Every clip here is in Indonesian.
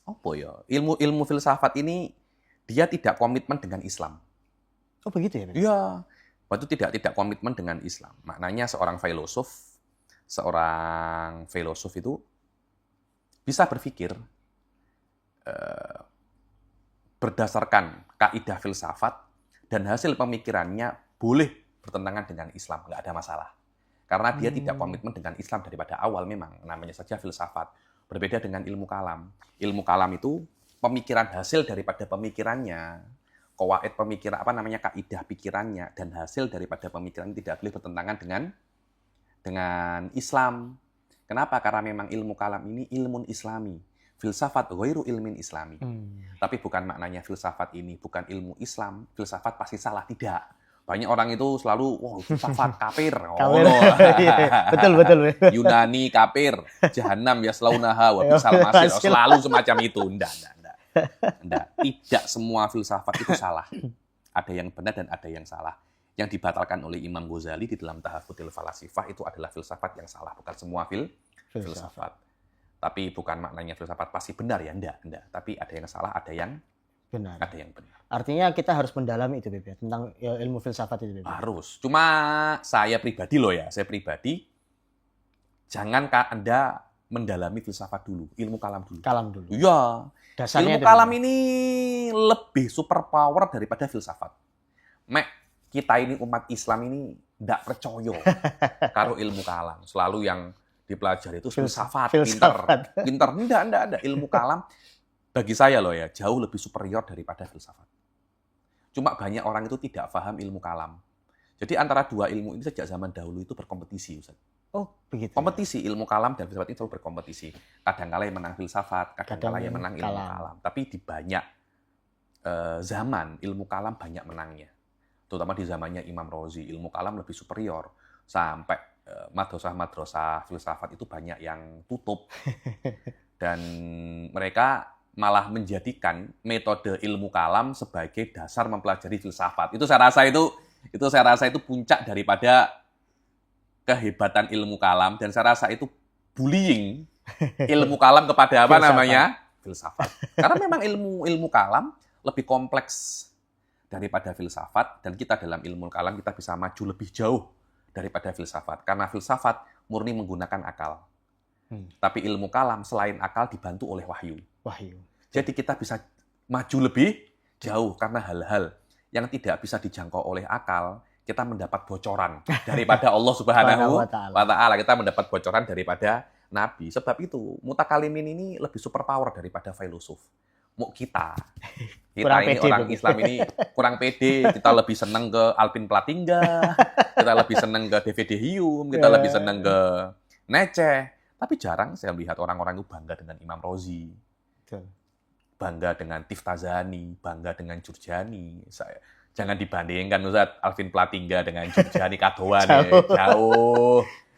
apa ya? Ilmu filsafat ini dia tidak komitmen dengan Islam. Oh begitu ya? Iya, waktu tidak komitmen dengan Islam. Maknanya seorang filosof itu bisa berpikir berdasarkan kaidah filsafat dan hasil pemikirannya boleh bertentangan dengan Islam, nggak ada masalah. Karena dia tidak komitmen dengan Islam daripada awal memang, namanya saja filsafat. Berbeda dengan ilmu kalam. Ilmu kalam itu pemikiran hasil daripada pemikirannya, qawaid pemikiran kaidah pikirannya dan hasil daripada pemikiran tidak boleh bertentangan dengan Islam. Kenapa? Karena memang ilmu kalam ini ilmun islami. Filsafat ghairu ilmin islami. Tapi bukan maknanya filsafat ini bukan ilmu Islam, filsafat pasti salah, tidak. Banyak orang itu selalu, filsafat kafir. Betul. Yunani kafir, jahanam yaslaunaha wa bisal masir. Selalu semacam itu. Enggak. Tidak semua filsafat itu salah. Ada yang benar dan ada yang salah. Yang dibatalkan oleh Imam Ghazali di dalam Tahafudil Falasifah itu adalah filsafat yang salah, bukan semua filsafat. Tapi bukan maknanya filsafat pasti benar ya, enggak. Tapi ada yang salah, ada yang benar. Artinya kita harus mendalami itu, Beb, tentang ilmu filsafat itu, Beb. Harus. Cuma saya pribadi jangan Anda mendalami filsafat dulu, ilmu kalam dulu. Iya. Dasarnya ilmu kalam ini lebih superpower daripada filsafat. Kita ini umat Islam ini nggak percaya karo ilmu kalam. Selalu yang dipelajari itu filsafat. Pinter. Enggak. Ilmu kalam bagi saya jauh lebih superior daripada filsafat. Cuma banyak orang itu tidak paham ilmu kalam. Jadi antara dua ilmu ini sejak zaman dahulu itu berkompetisi, Ustaz. Oh, begitu. Kompetisi ilmu kalam dan filsafat itu selalu berkompetisi. Kadang-kala yang menang filsafat, kadang-kala yang menang ilmu kalam. Tapi di banyak zaman ilmu kalam banyak menangnya. Terutama di zamannya Imam Razi, ilmu kalam lebih superior. Sampai madrasah filsafat itu banyak yang tutup. Dan mereka malah menjadikan metode ilmu kalam sebagai dasar mempelajari filsafat. Itu saya rasa itu puncak daripada kehebatan ilmu kalam, dan saya rasa itu bullying ilmu kalam kepada filsafat. Karena memang ilmu kalam lebih kompleks daripada filsafat, dan kita dalam ilmu kalam kita bisa maju lebih jauh daripada filsafat. Karena filsafat murni menggunakan akal. Tapi ilmu kalam selain akal dibantu oleh wahyu. Jadi kita bisa maju lebih jauh karena hal-hal yang tidak bisa dijangkau oleh akal, kita mendapat bocoran daripada Allah Subhanahu wa Ta'ala. Kita mendapat bocoran daripada Nabi. Sebab itu, mutakalimin ini lebih superpower daripada filosof. Kita ini orang Islam ini kurang pede, kita lebih senang ke Alvin Platinga, kita lebih senang ke DVD Hume, kita lebih senang ke Nietzsche. Tapi jarang saya melihat orang-orang itu bangga dengan Imam Razi. Bangga dengan Tiftazani, bangga dengan Jurjani. Jangan dibandingkan Ustaz Alvin Platinga dengan Jurjani Kadoan.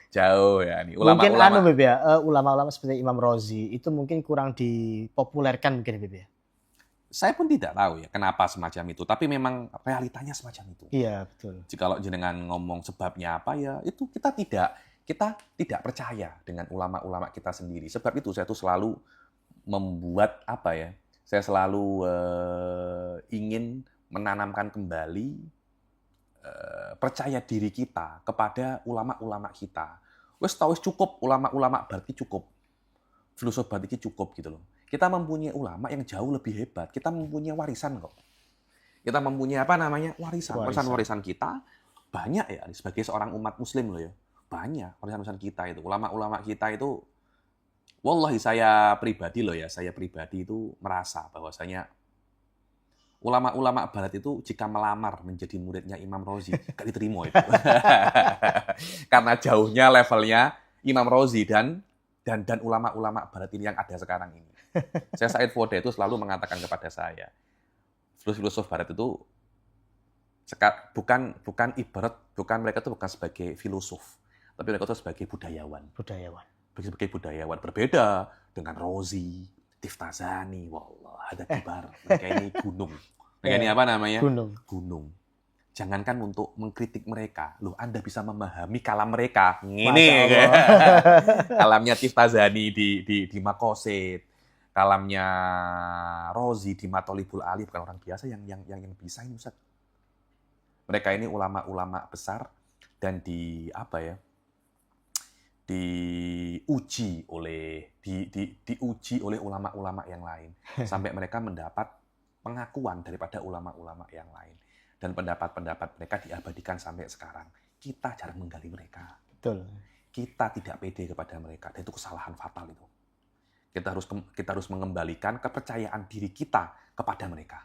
Jauh ya. Ini ulama-ulama seperti Imam Razi itu mungkin kurang dipopulerkan mungkin, Beb, ya. Saya pun tidak tahu ya kenapa semacam itu, tapi memang realitanya semacam itu. Iya, betul. Jikalau jenengan ngomong sebabnya apa ya, itu kita tidak percaya dengan ulama-ulama kita sendiri. Sebab itu saya tuh selalu membuat saya selalu ingin menanamkan kembali percaya diri kita kepada ulama-ulama kita. Wes cukup ulama-ulama berarti cukup. Filosof berarti cukup gitu loh. Kita mempunyai ulama yang jauh lebih hebat. Kita mempunyai warisan kok. Kita mempunyai warisan kita banyak ya sebagai seorang umat muslim loh ya. Banyak warisan kita itu. Ulama-ulama kita itu wallahi saya pribadi itu merasa bahwasanya ulama-ulama barat itu jika melamar menjadi muridnya Imam Razi gak diterima itu. Karena jauhnya levelnya Imam Razi dan ulama-ulama barat ini yang ada sekarang ini. Saya Said Foda itu selalu mengatakan kepada saya, filosof barat itu mereka itu bukan sebagai filosof, tapi mereka itu sebagai budayawan. Sebagai budayawan berbeda dengan Razi, Tiftazani, wallah ada kibar. Mereka ini gunung. Mereka ini Gunung. Jangankan untuk mengkritik mereka, loh Anda bisa memahami kalam mereka. Ini kalamnya Tiftazani di Maqasid, kalamnya Rozi di Matolibul Ali bukan orang biasa yang bisa ini Ustaz. Mereka ini ulama-ulama besar dan diuji oleh ulama-ulama yang lain sampai mereka mendapat pengakuan daripada ulama-ulama yang lain dan pendapat-pendapat mereka diabadikan sampai sekarang. Kita jarang menggali mereka. Betul. Kita tidak pede kepada mereka dan itu kesalahan fatal itu. Kita harus mengembalikan kepercayaan diri kita kepada mereka.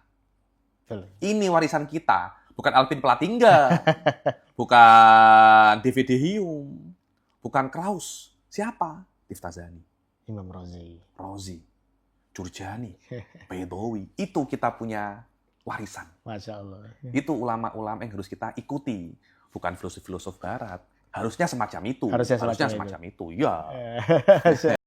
Betul. Ini warisan kita, bukan Alvin Platingga, bukan DVD Hyum, bukan Kraus. Siapa? Tiftazani, Imam Rozi, Jurjani, Baidawi. Itu kita punya warisan. Masya Allah. Itu ulama-ulama yang harus kita ikuti, bukan filosof-filosof Barat. Harusnya semacam itu. Harusnya semacam itu. Ya.